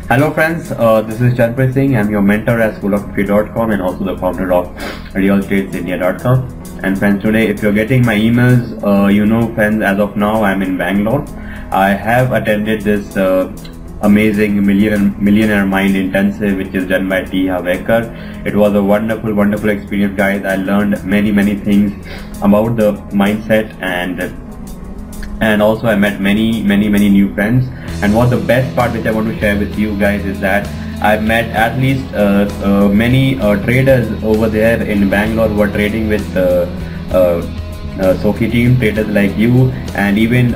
Hello friends, this is Chanpreet Singh. I'm your mentor at SOKHI and also the founder of realstatesindia.com. And friends, today if you're getting my emails, friends, as of now I'm in Bangalore. I have attended this amazing millionaire mind intensive which is done by T. Havekar. It was a wonderful experience, guys. I learned many things about the mindset, and also I met many new friends. And what the best part which I want to share with you guys is that I've met at least many traders over there in Bangalore who are trading with SOKHI team, traders like you, and even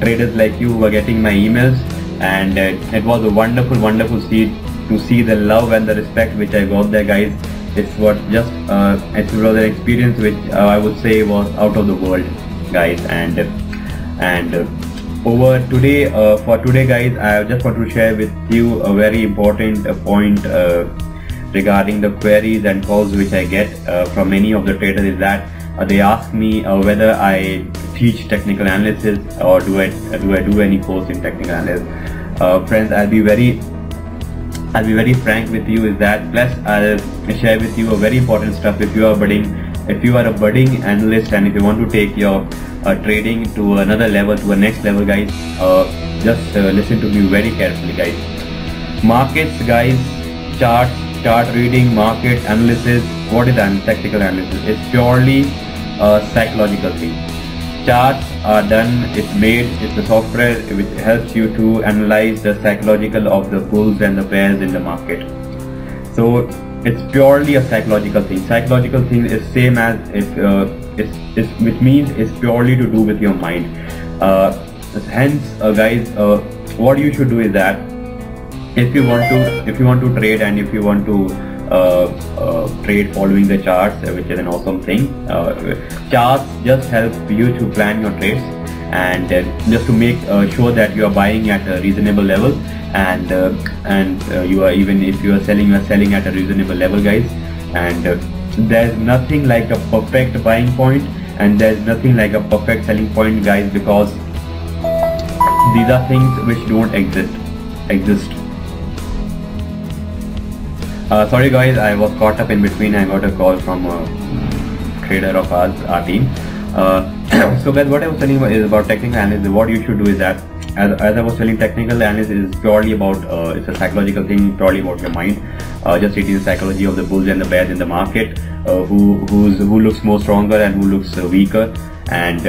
traders like you who are getting my emails. And it was a wonderful to see the love and the respect which I got there, guys. It was an experience which I would say was out of the world, guys. And over today, for today, guys, I just want to share with you a very important point regarding the queries and calls which I get from many of the traders. Is that they ask me whether I teach technical analysis or do I do any course in technical analysis. Friends, I'll be very frank with you. Is that plus I'll share with you a very important stuff. If you are a budding analyst, and if you want to take your trading to another level, to a next level, guys, just listen to me very carefully, guys. Markets, guys, chart reading, market analysis. What is technical analysis? It's purely a psychological thing. Charts are done, it's a software which helps you to analyze the psychological of the bulls and the bears in the market. So it's purely a psychological thing. Psychological thing is same as which means it's purely to do with your mind. Hence, guys, what you should do is that if you want to trade, and if you want to trade following the charts, which is an awesome thing. Charts just help you to plan your trades, and just to make sure that you are buying at a reasonable level, and you are, even if you are selling at a reasonable level, guys. And there's nothing like a perfect buying point, and there's nothing like a perfect selling point, guys, because these are things which don't exist. Sorry guys, I was caught up in between. I got a call from a trader of our team. So guys, what I was telling you is about technical analysis. What you should do is that, as I was telling, technical analysis is purely about it's a psychological thing, purely about your mind. Just it is the psychology of the bulls and the bears in the market, who looks more stronger and who looks weaker. And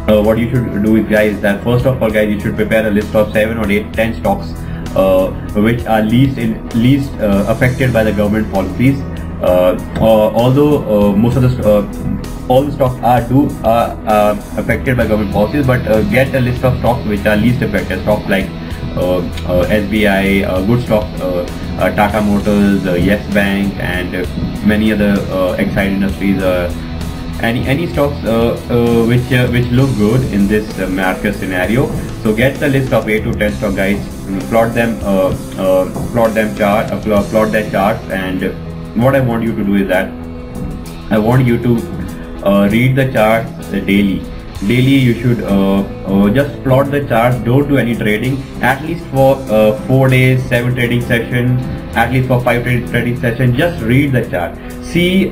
what you should do is, guys, that first of all, guys, you should prepare a list of 7 or 8, 10 stocks which are least affected by the government policies. Although most of all the stocks are affected by government policies, but get a list of stocks which are least affected. Stocks like SBI, good stock, Tata Motors, Yes Bank, and many other Exide Industries. Any stocks which look good in this market scenario. So get the list of 8 to 10 stock, guys. Plot their charts. And what I want you to do is that I want you to read the charts daily. You should just plot the charts. Don't do any trading, at least for 4 days, 7 trading sessions, at least for 5 trading sessions. Just read the chart. See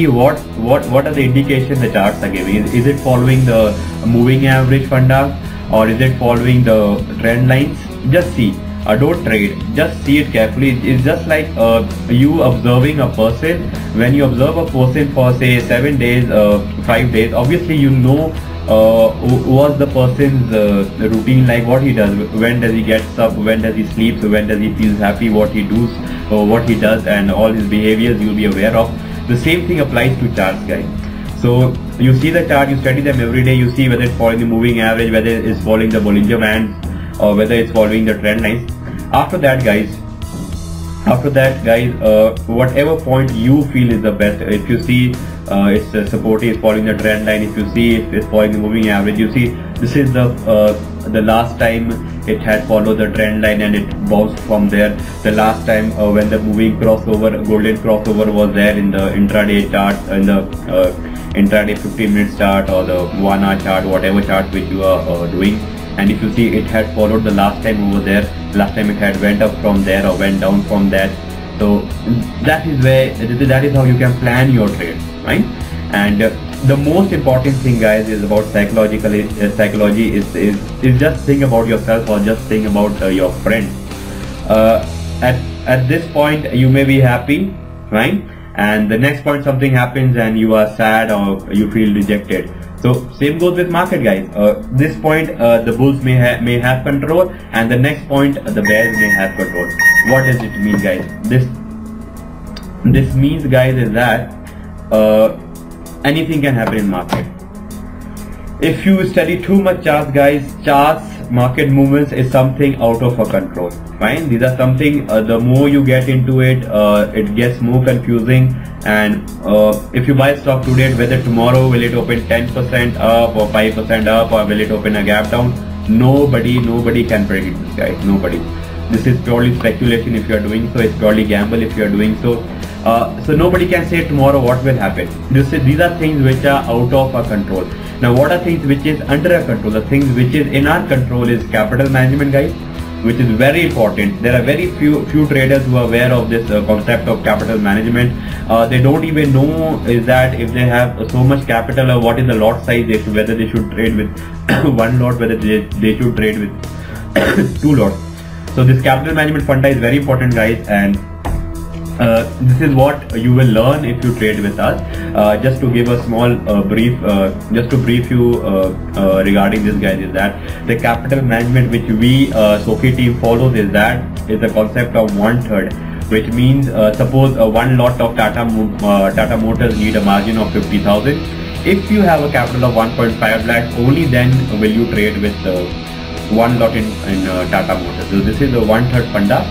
what are the indications the charts are giving. Is it following the moving average funda, or is it following the trend lines? Just see. Don't trade, just see it carefully. It's just like you observing a person. When you observe a person for say 7 days, 5 days, obviously you know what's the person's routine like, what he does, when does he get up, when does he sleep, so when does he feel happy, what he does, and all his behaviors you'll be aware of. The same thing applies to charts, guys. So you see the chart, you study them every day, you see whether it's following the moving average, whether it's following the Bollinger Bands, or whether it's following the trend lines. After that, guys, whatever point you feel is the best. If you see it's supporting, is following the trend line. If you see it's following the moving average, you see this is the last time it had followed the trend line and it bounced from there. The last time when the moving crossover, golden crossover was there in the intraday chart, in the intraday 15 minutes chart or the 1 hour chart, whatever chart which you are doing. and if you see, it had followed the last time over there. Last time it had went up from there or went down from that. So that is how you can plan your trade, right? And the most important thing, guys, is about psychology is just think about yourself or just think about your friend. At this point you may be happy, right? And the next point something happens and you are sad or you feel rejected. So same goes with market, guys. This point the bulls may have control, and the next point the bears may have control. What does it mean, guys? This means, guys, is that anything can happen in market. If you study too much charts, guys, market movements is something out of our control, right? These are something, the more you get into it, it gets more confusing. And if you buy stock today, whether tomorrow will it open 10% up or 5% up, or will it open a gap down, nobody can predict this, guys. Nobody. This is purely speculation if you are doing so. It's purely gamble if you are doing so. So nobody can say tomorrow what will happen. These are things which are out of our control. Now, what are things which is under our control? The things which is in our control is capital management, guys, which is very important. There are very few traders who are aware of this concept of capital management. They don't even know is that if they have so much capital, or what is the lot size, whether they should trade with one lot, whether they should trade with two lots. So this capital management funda is very important, guys, and this is what you will learn if you trade with us. Just to give a small brief, just to brief you regarding this, guys, is that the capital management which we SOKHI team follows is the concept of 1/3, which means suppose one lot of Tata Motors need a margin of 50,000. If you have a capital of 1.5 lakh, only then will you trade with one lot in Tata Motors. So this is the 1/3 funda.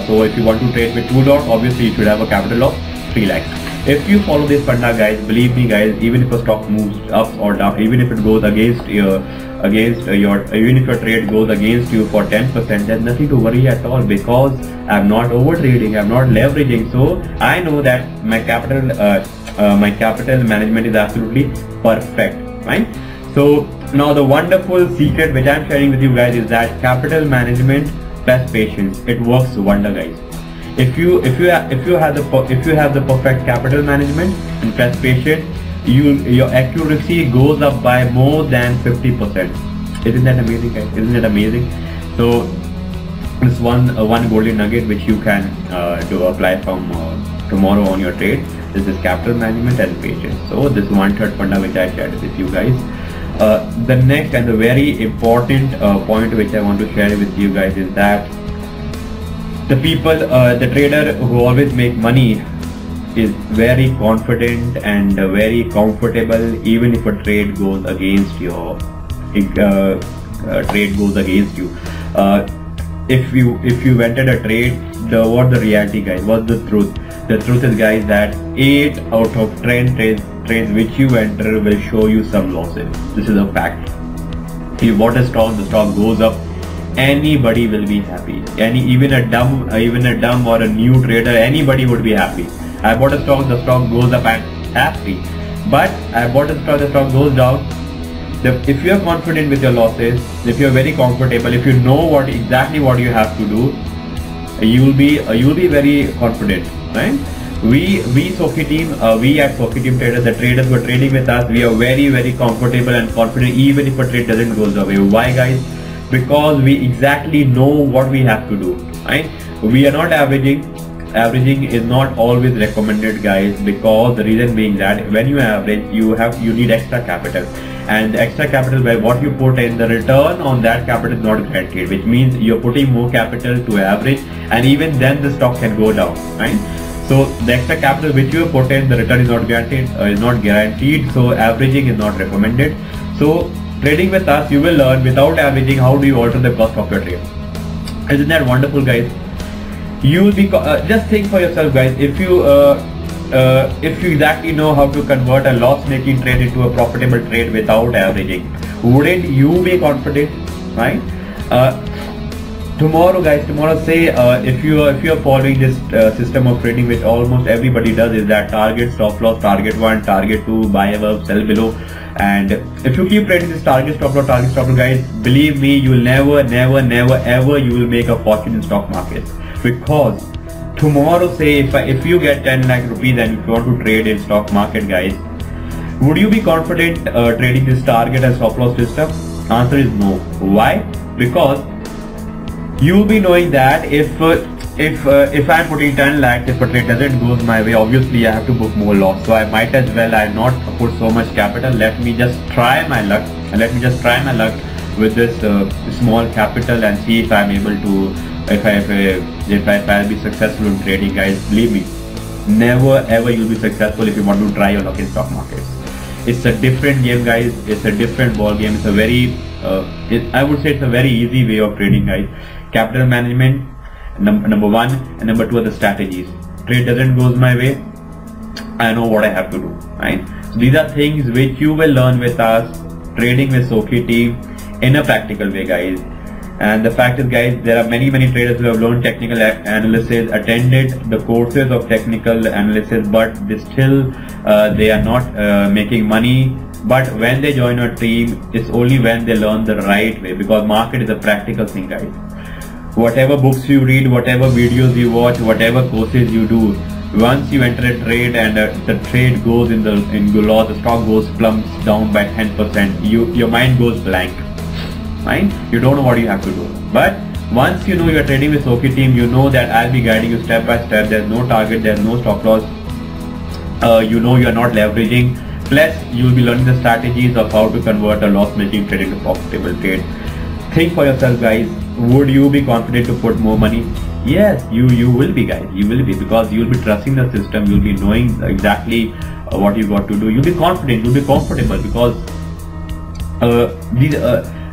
So if you want to trade with two lots, obviously you should have a capital of 3 lakhs. If you follow this funda, guys, believe me, guys, even if a stock moves up or down, even if it goes against your even if your trade goes against you for 10%, there's nothing to worry at all, because I'm not over trading, I'm not leveraging. So I know that my capital management is absolutely perfect, right? So now the wonderful secret which I'm sharing with you, guys, is that capital management plus patience, it works wonder, guys. If you have the perfect capital management and plus patience, your accuracy goes up by more than 50%. Isn't that amazing, guys? Isn't that amazing? So this one golden nugget which you can apply from tomorrow on your trade. This is capital management and patience. So this 1/3 funda which I shared with you, guys. The next and the very important point which I want to share with you, guys, is that the trader who always make money is very confident and very comfortable, even if a trade goes against you. If you entered a trade, what the reality, guys? What's the truth? The truth is, guys, that 8 out of 10 trades which you enter will show you some losses. This is a fact. If you bought a stock, the stock goes up, anybody will be happy. Even a dumb or a new trader, anybody would be happy. I bought a stock, the stock goes up, I'm happy. But I bought a stock, the stock goes down. If you are confident with your losses, if you are very comfortable, if you know exactly what you have to do, you will be very confident, right? We SOKHI team, we at SOKHI team traders, the traders who are trading with us, we are very comfortable and confident even if a trade doesn't go away. Why, guys? Because we exactly know what we have to do, right? We are not averaging. Averaging is not always recommended, guys, because the reason being that when you average, you need extra capital, and the extra capital, by what you put in, the return on that capital is not guaranteed, which means you're putting more capital to average, and even then the stock can go down, right? So the extra capital which you put in, the return is not guaranteed, so averaging is not recommended. So trading with us, you will learn without averaging how do you alter the cost of your trade. Isn't that wonderful, guys? You will be just think for yourself, guys. If you exactly know how to convert a loss-making trade into a profitable trade without averaging, wouldn't you be confident, right? tomorrow guys, tomorrow say if you are following this system of trading which almost everybody does, is that target, stop loss, target 1, target 2, buy above, sell below. And if you keep trading this target, stop loss, guys, believe me, you will never ever you will make a fortune in stock markets. Because tomorrow say if you get 10 lakh rupees and if you want to trade in stock market guys, would you be confident trading this target and stop loss system? Answer is no. Why? Because you'll be knowing that if I'm putting 10 lakhs, if a trade doesn't goes my way, obviously I have to book more loss. So I might as well I not put so much capital. Let me just try my luck with this small capital and see if I'm able to, if I'll be successful in trading guys. Believe me, never ever you'll be successful if you want to try your luck in stock markets. It's a different game guys, it's a different ball game. It's a very I would say it's a very easy way of trading guys. Capital management, number 1, and number 2 are the strategies. Trade doesn't goes my way, I know what I have to do, right? So these are things which you will learn with us, trading with SOKHI team in a practical way guys. And the fact is guys, there are many traders who have learned technical analysis, attended the courses of technical analysis, but they are not making money. But when they join a team, it's only when they learn the right way, because market is a practical thing guys. Whatever books you read, whatever videos you watch, whatever courses you do, once you enter a trade and the trade goes in the loss, the stock goes plumps down by 10%, your mind goes blank. Fine, you don't know what you have to do. But once you know you are trading with SOKHI team, you know that I'll be guiding you step by step. There's no target, there's no stop loss. You know you are not leveraging. Plus, you will be learning the strategies of how to convert a loss-making trade into profitable trade. Think for yourself guys, would you be confident to put more money? Yes, you will be guys, you will be, because you will be trusting the system, you will be knowing exactly what you got to do. You'll be confident, you'll be comfortable, because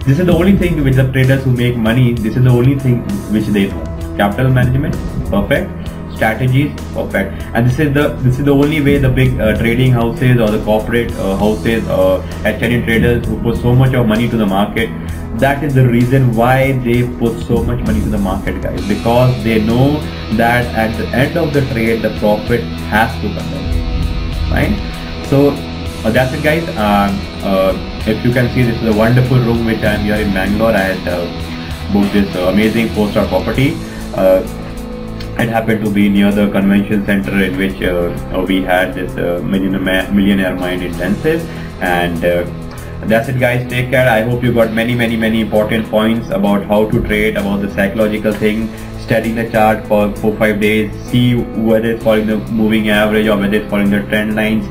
this is the only thing which the traders who make money, this is the only thing which they know. Capital management, perfect. Strategies, perfect. And this is the only way the big trading houses or the corporate houses exchange traders who put so much of money to the market, that is the reason why they put so much money to the market guys, because they know that at the end of the trade the profit has to come in, right? So that's it guys. If you can see, this is a wonderful room which I am here in Bangalore. I had booked this amazing 4-star property. It happened to be near the convention center in which we had this millionaire mind intensive. And that's it guys, take care. I hope you got many important points about how to trade, about the psychological thing, studying the chart for 4-5 days, see whether it's following the moving average or whether it's following the trend lines,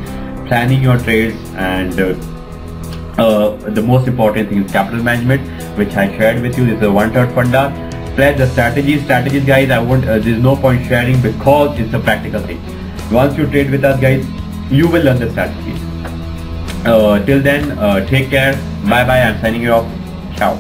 planning your trades, and the most important thing is capital management, which I shared with you. This is a 1/3 funda. Plus the strategies guys, I won't there's no point sharing because it's a practical thing. Once you trade with us guys, you will learn the strategies. Till then, take care, bye bye. I'm signing you off. Ciao.